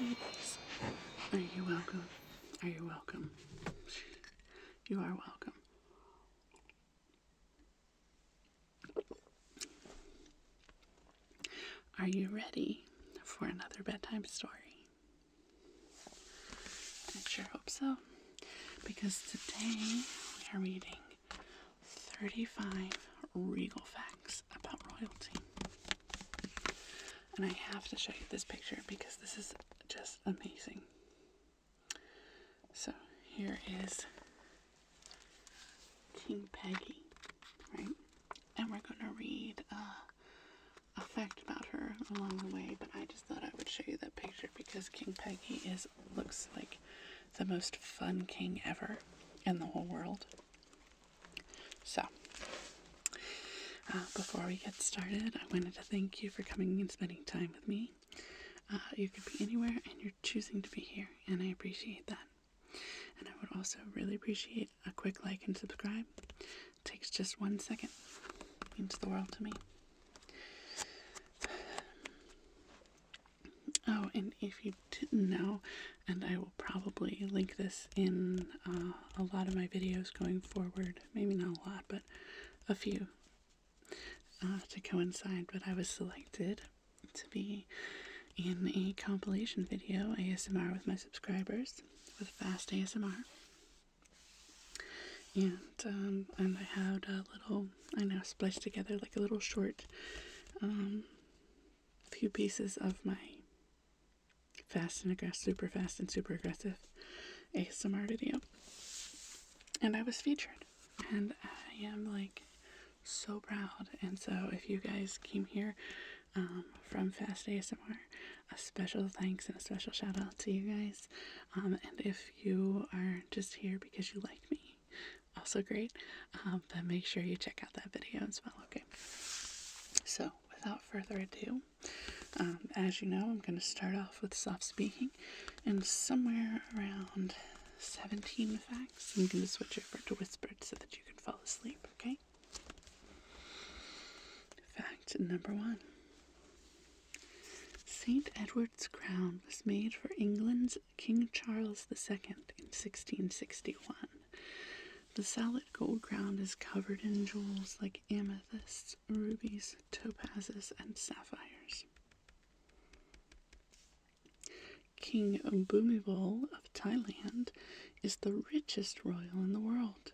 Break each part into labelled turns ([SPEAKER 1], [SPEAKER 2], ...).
[SPEAKER 1] ladies. Are you welcome? Are you welcome? You are welcome. Are you ready for another bedtime story? I sure hope so, because today we are reading 35 regal facts about royalty. And I have to show you this picture because this is just amazing. So here is King Peggy, right? And we're going to read a fact about her along the way, but I just thought I would show you that picture because King Peggy looks like the most fun king ever in the whole world. So, before we get started, I wanted to thank you for coming and spending time with me. You could be anywhere and you're choosing to be here, and I appreciate that. And I would also really appreciate a quick like and subscribe. It takes just 1 second. It means the world to me. Oh, and if you didn't know, and I will probably link this in a lot of my videos going forward, maybe not a lot, but a few to coincide, but I was selected to be in a compilation video, ASMR with my subscribers, with FastASMR. And I had a little, spliced together like a little short few pieces of my super fast and super aggressive ASMR video. And I was featured. And I am so proud. And so if you guys came here from FastASMR, a special thanks and a special shout out to you guys. And if you are just here because you like me, also great. Then make sure you check out that video as well, okay? So without further ado, as you know, I'm going to start off with soft speaking, and somewhere around 17 facts, I'm going to switch over to whispered so that you can fall asleep, okay? Fact number 1. St. Edward's crown was made for England's King Charles II in 1661. The solid gold crown is covered in jewels like amethysts, rubies, topazes, and sapphires. King Bhumibol of Thailand is the richest royal in the world.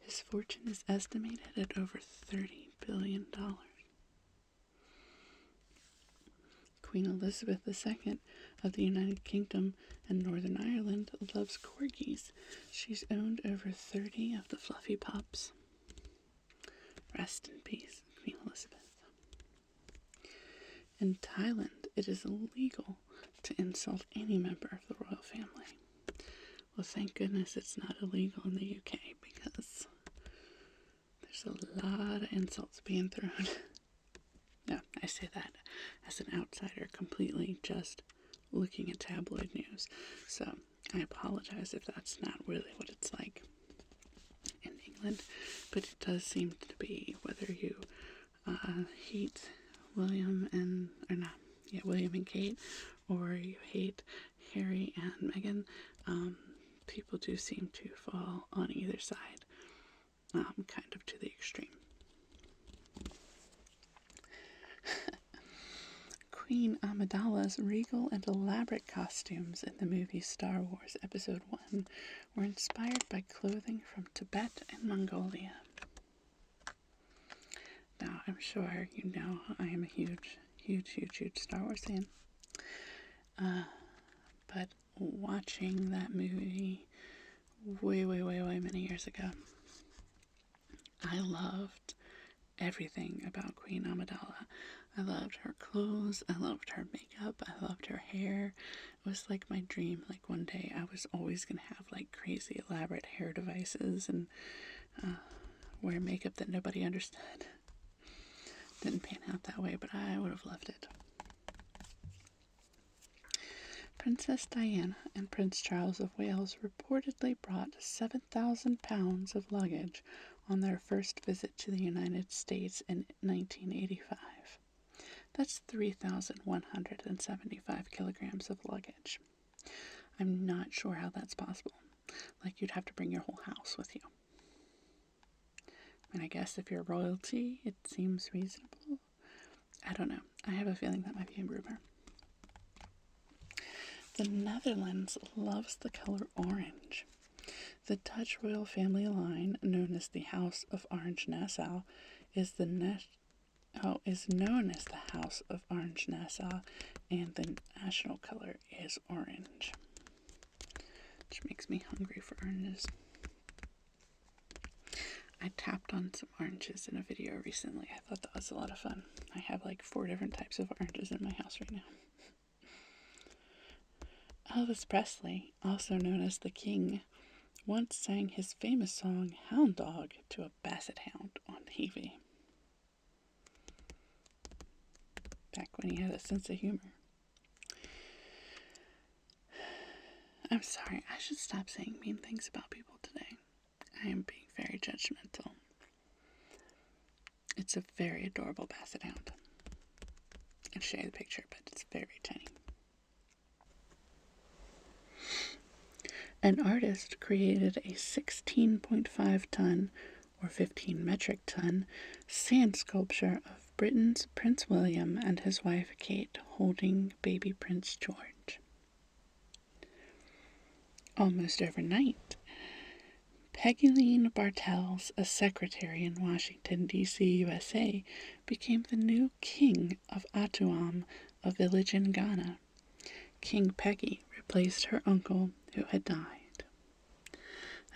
[SPEAKER 1] His fortune is estimated at over $30 billion. Queen Elizabeth II of the United Kingdom and Northern Ireland loves corgis. She's owned over 30 of the fluffy pups. Rest in peace, Queen Elizabeth. In Thailand, it is illegal to insult any member of the royal family. Well, thank goodness it's not illegal in the UK because there's a lot of insults being thrown. No, I say that as an outsider completely just looking at tabloid news. So I apologize if that's not really what it's like in England, but it does seem to be, whether you hate William and Kate, or you hate Harry and Meghan, people do seem to fall on either side, kind of to the extreme. Queen Amidala's regal and elaborate costumes in the movie Star Wars Episode 1 were inspired by clothing from Tibet and Mongolia. Now, I'm sure you know I am a huge Star Wars fan. But watching that movie way many years ago, I loved everything about Queen Amidala. I loved her clothes, I loved her makeup, I loved her hair. It was like my dream, like one day I was always going to have like crazy elaborate hair devices and wear makeup that nobody understood. Didn't pan out that way, but I would have loved it. Princess Diana and Prince Charles of Wales reportedly brought 7,000 pounds of luggage on their first visit to the United States in 1985. That's 3,175 kilograms of luggage. I'm not sure how that's possible. Like, you'd have to bring your whole house with you. And I guess if you're royalty, it seems reasonable. I don't know. I have a feeling that might be a rumor. The Netherlands loves the color orange. The Dutch royal family line, known as the House of Orange-Nassau, is known as the House of Orange-Nassau, and the national color is orange. Which makes me hungry for oranges. I tapped on some oranges in a video recently. I thought that was a lot of fun. I have like 4 different types of oranges in my house right now. Elvis Presley, also known as the King, once sang his famous song Hound Dog to a basset hound on TV. Back when he had a sense of humor. I'm sorry, I should stop saying mean things about people today. I am being very judgmental. It's a very adorable basset hound. I'll show you the picture, but it's very tiny. An artist created a 16.5 ton or 15 metric ton sand sculpture of Britain's Prince William and his wife Kate holding baby Prince George. Almost overnight, Peggy Bartels, a secretary in Washington, D.C., USA, became the new king of Atuam, a village in Ghana. King Peggy replaced her uncle, who had died.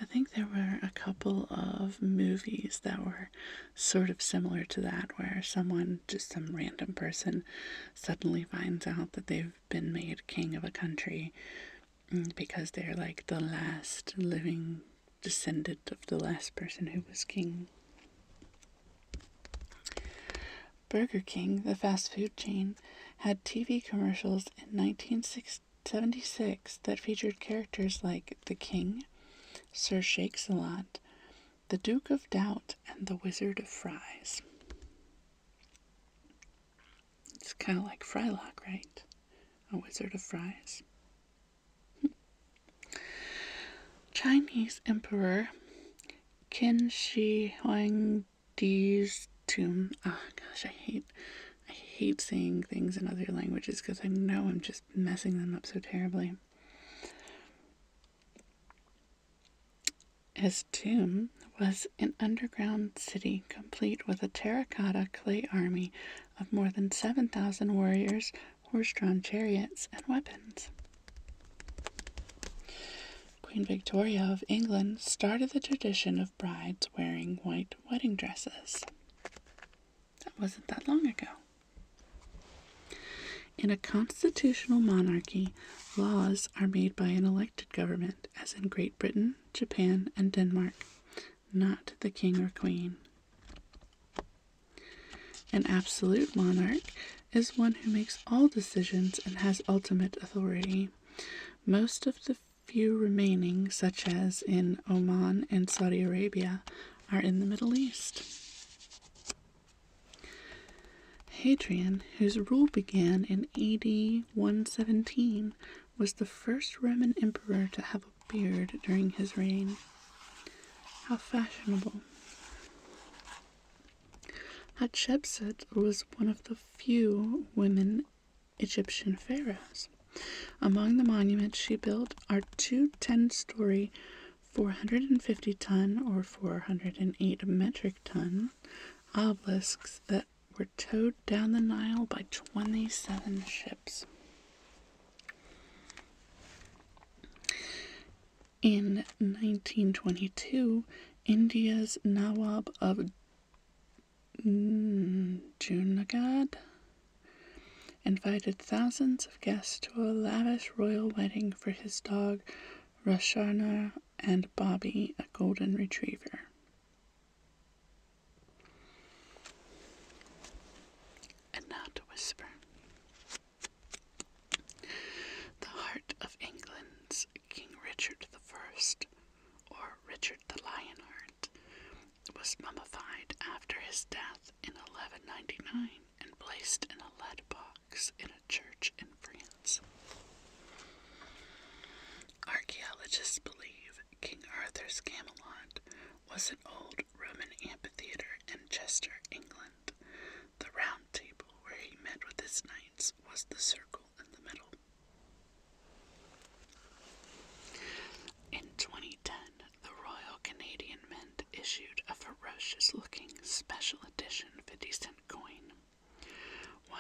[SPEAKER 1] I think there were a couple of movies that were sort of similar to that, where someone, just some random person, suddenly finds out that they've been made king of a country because they're like the last living descendant of the last person who was king. Burger King, the fast food chain, had TV commercials in 1976 that featured characters like the King, Sir Shakes-a-Lot, the Duke of Doubt, and the Wizard of Fries. It's kind of like Frylock, right? A Wizard of Fries. Chinese Emperor Qin Shi Huangdi's tomb. Oh gosh, I hate saying things in other languages because I know I'm just messing them up so terribly. His tomb was an underground city complete with a terracotta clay army of more than 7,000 warriors, horse-drawn chariots, and weapons. Queen Victoria of England started the tradition of brides wearing white wedding dresses. That wasn't that long ago. In a constitutional monarchy, laws are made by an elected government, as in Great Britain, Japan, and Denmark, not the king or queen. An absolute monarch is one who makes all decisions and has ultimate authority. Most of the few remaining, such as in Oman and Saudi Arabia, are in the Middle East. Hadrian, whose rule began in AD 117, was the first Roman emperor to have a beard during his reign. How fashionable. Hatshepsut was one of the few women Egyptian pharaohs. Among the monuments she built are 2 10-story, 450-ton or 408 metric ton obelisks that were towed down the Nile by 27 ships. In 1922, India's Nawab of Junagadh invited thousands of guests to a lavish royal wedding for his dog Rashana and Bobby, a golden retriever. And now to whisper. The heart of England's King Richard I, or Richard the Lionheart, was mummified after his death in 1199 and placed in a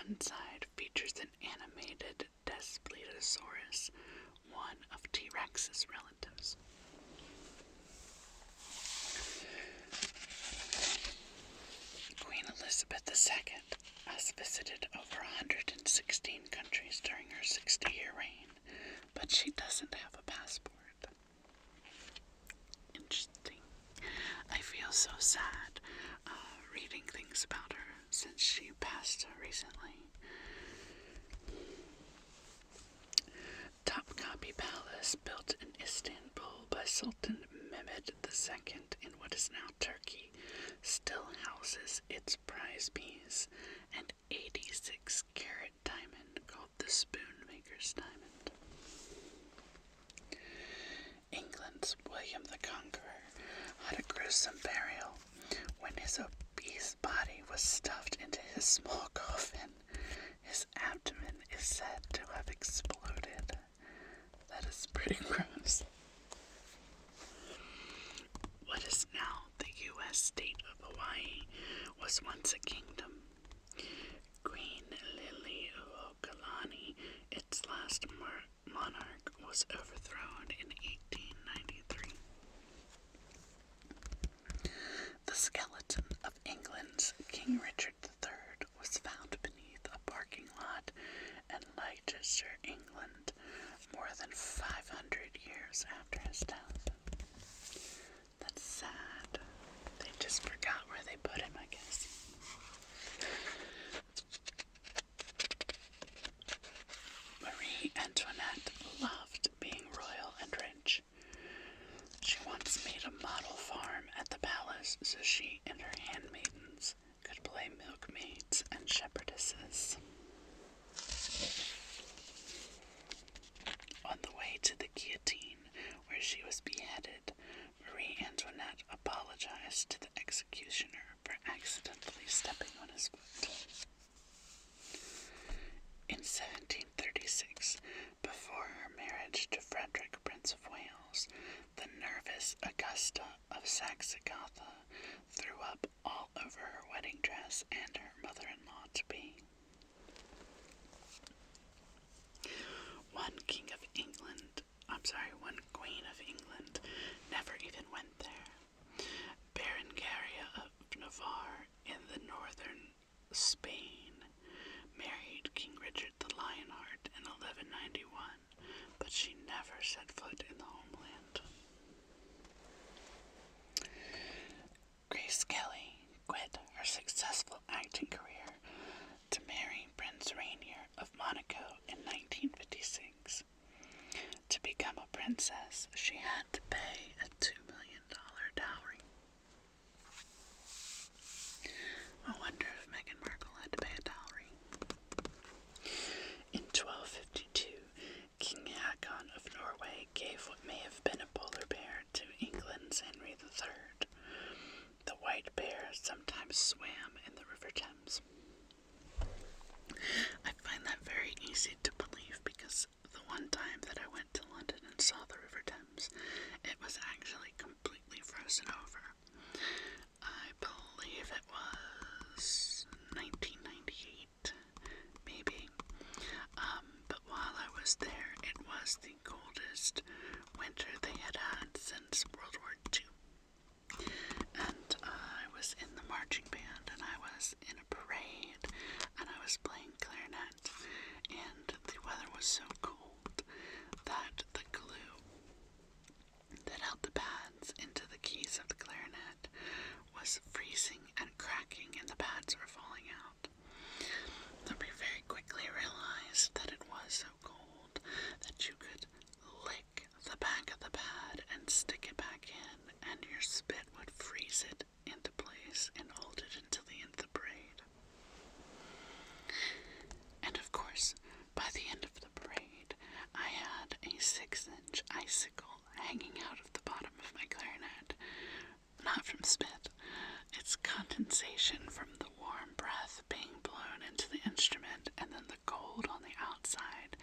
[SPEAKER 1] one side features an animated Daspletosaurus, one of T-Rex's relatives. Queen Elizabeth II has visited over 116 countries during her 60-year reign, but she doesn't have a passport. Interesting. I feel so sad reading things about her since she passed recently. Topkapi Palace, built in Istanbul by Sultan Mehmed II in what is now Turkey, still houses its prize piece, an 86-carat diamond called the Spoonmaker's Diamond. England's William the Conqueror had a gruesome burial when his obese body was stuffed into his small coffin. His abdomen is said to have exploded. That is pretty gross. What is now the U.S. state of Hawaii was once a kingdom. Queen Liliuokalani, its last monarch, was overthrown in 1893. The skeleton of England's King Richard III was found beneath a parking lot in Leicester, England, more than 500 years after his death. That's sad. They just forgot where they put him, I guess. Marie Antoinette loved being royal and rich. She once made a model farm at the palace so she and her handmaidens could play milkmaids and shepherdesses. On the way to the guillotine, where she was beheaded, Marie Antoinette apologized to the executioner for accidentally stepping on his foot. In 1736, before her marriage to Frederick, Prince of Wales, the nervous Augusta of Sksksk threw up all over her wedding dress and her mother-in-law-to-be. One Queen of England never even went there. Berengaria of Navarre in the northern Spain married King Richard the Lionheart in 1191, but she never set foot in the homeland. Grace Kelly quit her successful acting career to marry Prince Rainier of Monaco in 1956. To become a princess, she had to pay a $2 million dowry. I wonder if Meghan Markle had to pay a dowry. In 1252, King Haakon of Norway gave what may have been a polar bear to England's Henry III. The white bear sometimes swam in the River Thames. I find that very easy to believe because the one time that I went to London and saw the River Thames, it was actually completely frozen over. I believe it was 1998, maybe. But while I was there, it was the coldest winter they had had since World War II. And I was in the marching band, and I was in a parade, and I was playing clarinet, and the weather was so cold that the glue that held the pads into the keys of the clarinet was freezing and cracking, and the pads were falling out. But we very quickly realized that it was so cold that you could lick the back of the pad and stick it back in, and your spit would freeze it into place and hold it until the end of the parade. And of course, by the end of the parade, I had a 6-inch icicle hanging out of the bottom of my clarinet. Not from spit. It's condensation from the warm breath being blown into the instrument and then the cold on the outside,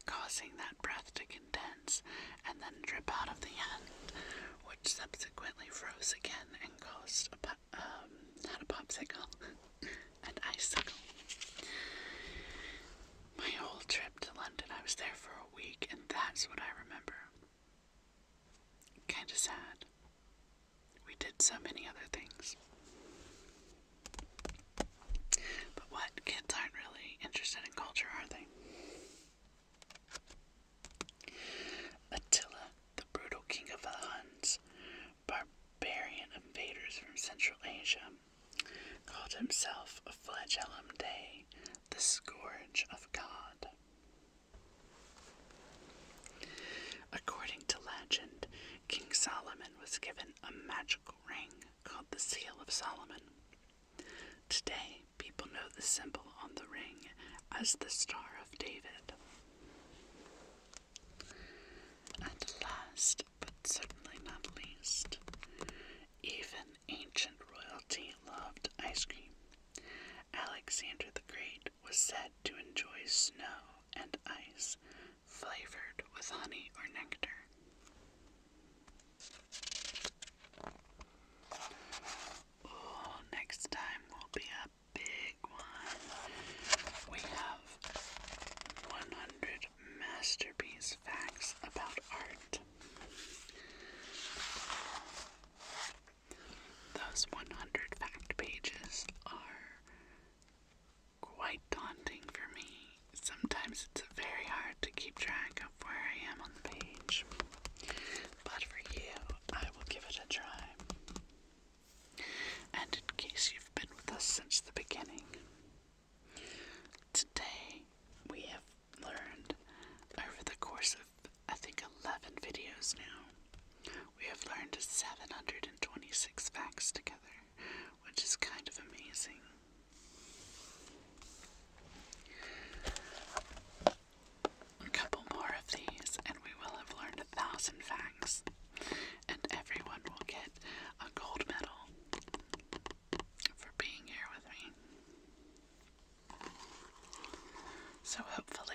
[SPEAKER 1] causing that breath to condense and then drip out of the end, which subsequently froze again and caused not a popsicle, an icicle. the symbol on the ring as the Star of David. And last, but certainly not least, even ancient royalty loved ice cream. Alexander the Great was said to enjoy snow and ice flavored with honey or nectar. Oh, next time will be a big one. We have 100 masterpiece facts about art. Those 100 fact pages are quite daunting for me. Sometimes it's very hard to keep track of where I am on the page. But for you, I will give it a try. And in case you've been with us since the beginning, today we have learned over the course of, I think, 11 videos now, we have learned 726 facts together, which is kind of amazing. A couple more of these and we will have learned 1,000 facts, and everyone will get a gold medal for being here with me. So hopefully